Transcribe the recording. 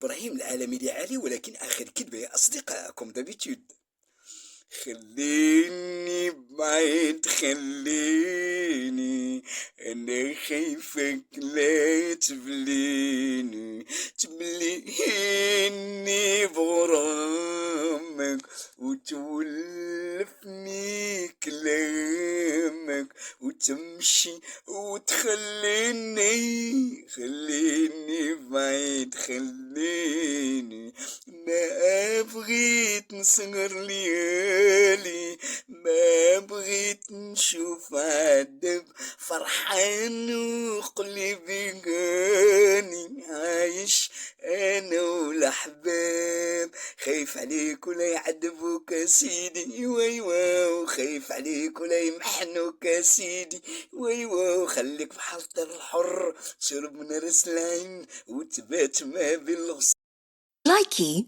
إبراهيم العالمي لعالي، ولكن آخر كذبة يا أصدقاء كوم دابيتود. خليني بعيد، خليني، أنا خايفك لا تبليني، تبليني بغرامك وتولفني كلامك وتمشي وتخليني، خليني بعيد، خليني، ما بغيت نسهر ليالي، ما بغيت نشوف عذب، فرحان وقلبي هاني، عايش انا والاحباب، خايف عليك ولا يعذبوك يا سيدي، ويوا خايف عليك ولا يمحنوك يا سيدي، ويوا خليك في حالتر الحر، تشرب من راس العين وتبات ما بالغصن. لايكي